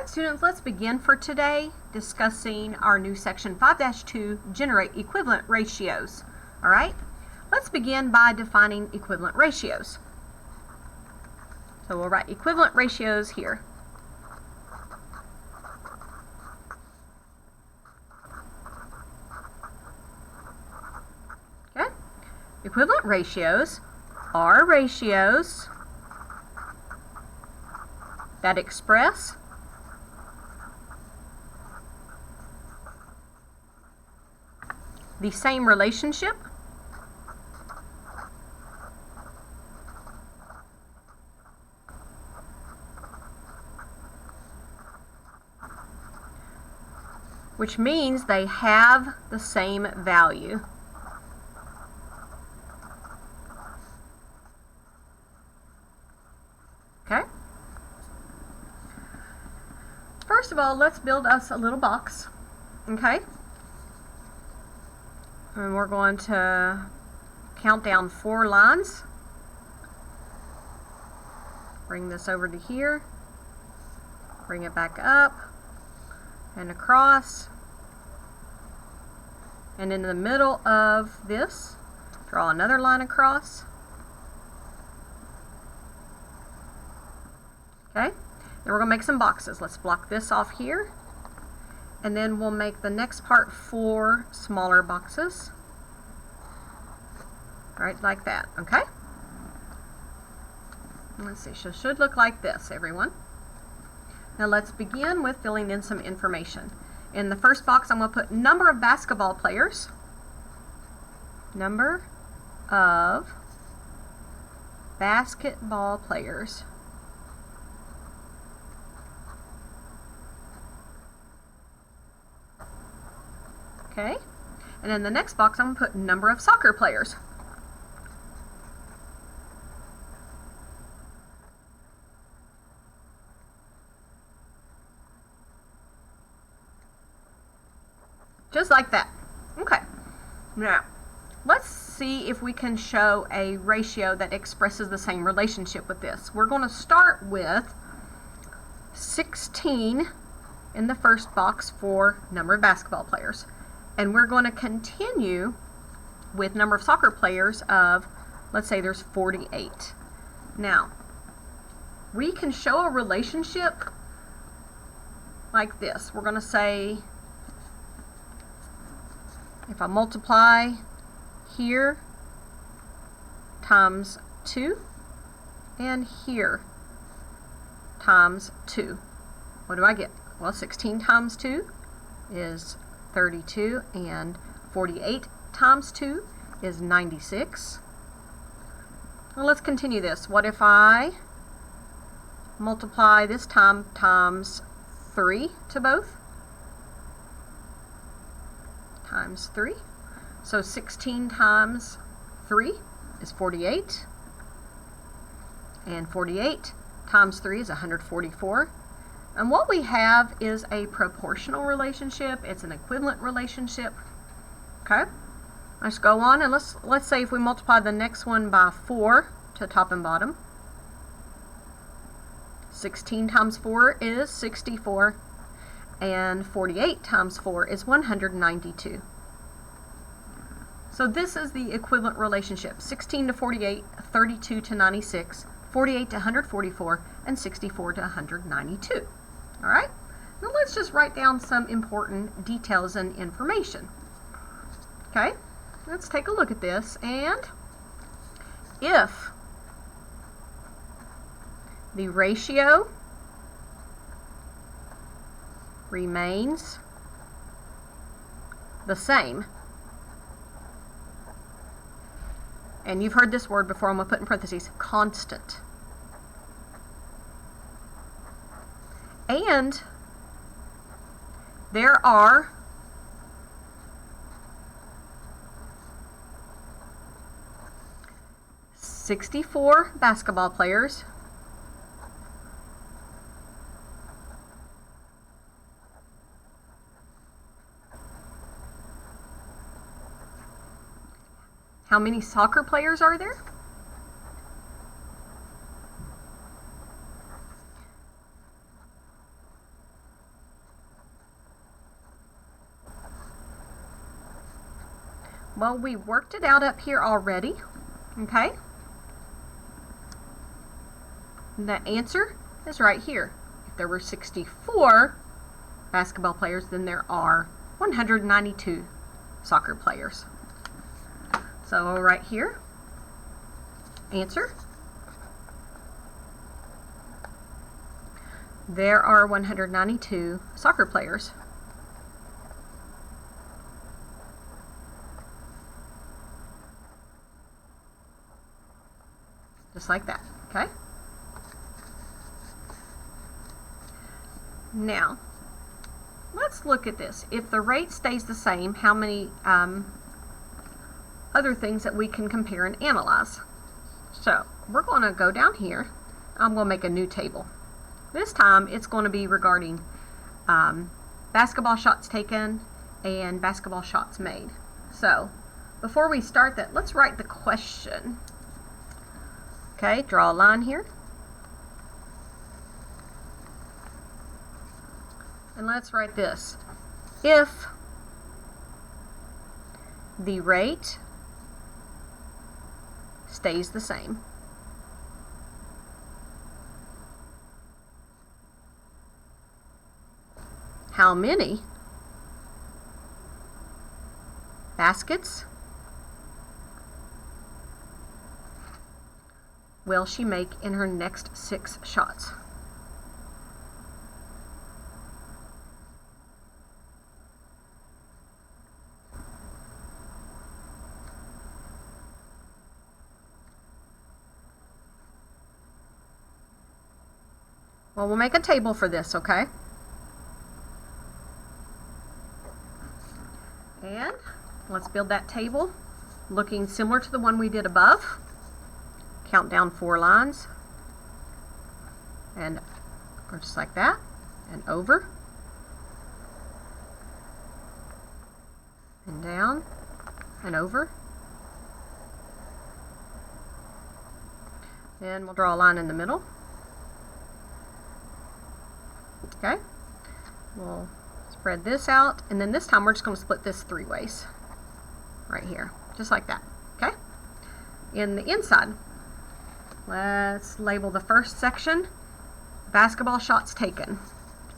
Alright students, let's begin for today discussing our new section 5-2, generate equivalent ratios. Alright, let's begin by defining equivalent ratios. So we'll write equivalent ratios here. Okay, equivalent ratios are ratios that express the same relationship which means they have the same value. Okay? First of all, let's build us a little box. Okay? And we're going to count down 4 lines. Bring this over to here. Bring it back up and across. And in the middle of this, draw another line across. Okay? Then we're going to make some boxes. Let's block this off here. And then we'll make the next part 4 smaller boxes. Right, like that, okay? Let's see, so it should look like this, everyone. Now let's begin with filling in some information. In the first box, I'm going to put number of basketball players. Number of basketball players. Okay, and in the next box I'm going to put number of soccer players. Just like that. Okay, now let's see if we can show a ratio that expresses the same relationship with this. We're going to start with 16 in the first box for number of basketball players. And we're going to continue with number of soccer players of, let's say there's 48. Now, we can show a relationship like this. We're going to say, if I multiply here times 2 and here times 2, what do I get? Well, 16 times 2 is 32, and 48 times 2 is 96. Well, let's continue this. What if I multiply this time times 3 to both? Times 3. So 16 times 3 is 48. And 48 times 3 is 144. And what we have is a proportional relationship. It's an equivalent relationship. Okay? Let's go on and let's say if we multiply the next one by 4 to top and bottom. 16 times 4 is 64. And 48 times 4 is 192. So this is the equivalent relationship. 16 to 48, 32 to 96, 48 to 144, and 64 to 192. All right, now let's just write down some important details and information. Okay, let's take a look at this. And if the ratio remains the same, and you've heard this word before, I'm going to put in parentheses, constant. And there are $64 basketball players, how many soccer players are there? Well, we worked it out up here already, okay? And the answer is right here. If there were 64 basketball players, then there are 192 soccer players. So right here, answer. There are 192 soccer players. Just like that, okay? Now, let's look at this. If the rate stays the same, how many other things that we can compare and analyze? So, we're going to go down here. I'm going to make a new table. This time, it's going to be regarding basketball shots taken and basketball shots made. So, before we start that, let's write the question. Okay, draw a line here. And let's write this. If the rate stays the same, how many baskets will she make in her next 6 shots? Well, we'll make a table for this, okay? And let's build that table looking similar to the one we did above. Count down 4 lines, and or just like that, and over, and down, and over. Then we'll draw a line in the middle. Okay, we'll spread this out, and then this time we're just going to split this 3 ways, right here, just like that, okay? In the inside, let's label the first section, basketball shots taken.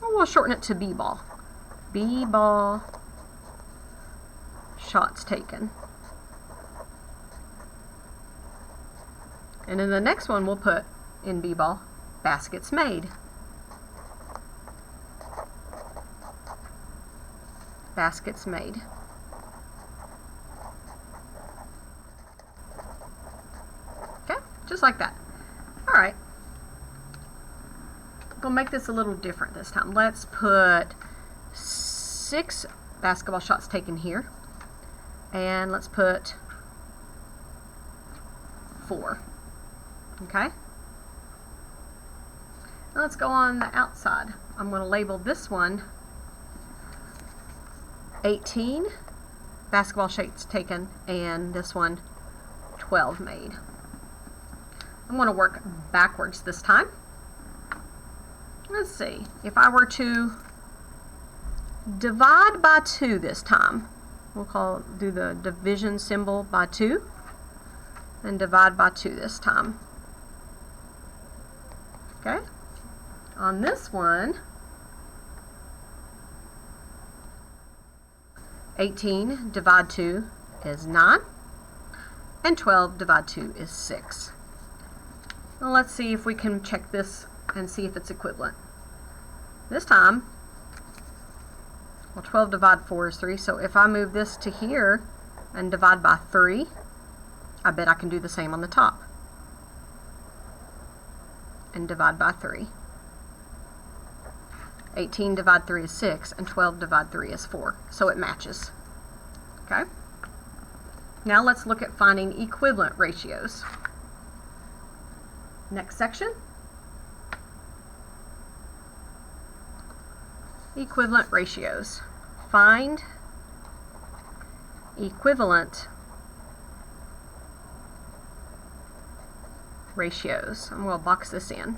Or we'll shorten it to B-ball. B-ball shots taken. And in the next one, we'll put in B-ball, baskets made. Baskets made. Okay, just like that. All right. We'll make this a little different this time. Let's put 6 basketball shots taken here. And let's put 4. Okay? Now let's go on the outside. I'm going to label this one 18 basketball shots taken, and this one 12 made. I'm going to work backwards this time. Let's see, if I were to divide by 2 this time, we'll do the division symbol by 2, and divide by 2 this time. Okay, on this one, 18 divide 2 is 9, and 12 divide 2 is 6. Well, let's see if we can check this and see if it's equivalent. This time, well, 12 divide 4 is 3, so if I move this to here and divide by 3, I bet I can do the same on the top. And divide by 3. 18 divide 3 is 6, and 12 divide 3 is 4, so it matches. Okay? Now let's look at finding equivalent ratios. Next section. Equivalent ratios. Find equivalent ratios. I'm going to box this in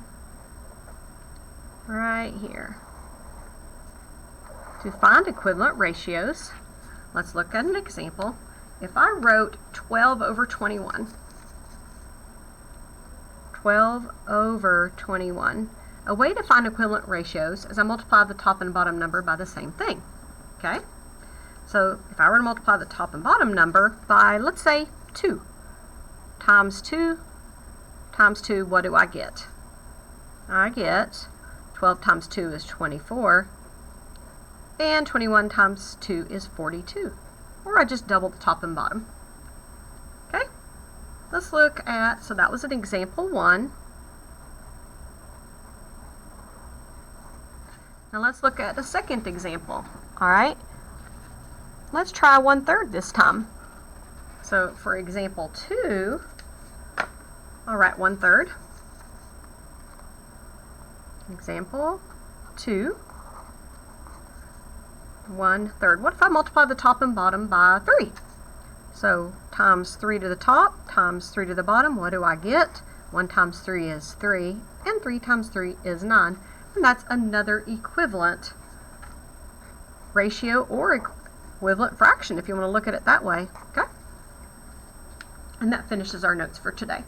right here. To find equivalent ratios, let's look at an example. if I wrote 12 over 21, 12 over 21, a way to find equivalent ratios is I multiply the top and bottom number by the same thing. Okay? So if I were to multiply the top and bottom number by, let's say, 2 times 2 times 2, what do I get? I get 12 times 2 is 24, and 21 times 2 is 42. Or I just double the top and bottom. Okay? Let's look at, so that was an example 1. Now let's look at the second example. Alright? Let's try 1/3 this time. So for example 2, I'll write 1/3. Example 2, 1/3. What if I multiply the top and bottom by 3? So times 3 to the top times 3 to the bottom, what do I get? 1 times 3 is 3, and 3 times 3 is 9. And that's another equivalent ratio or equivalent fraction if you want to look at it that way. Okay? And that finishes our notes for today.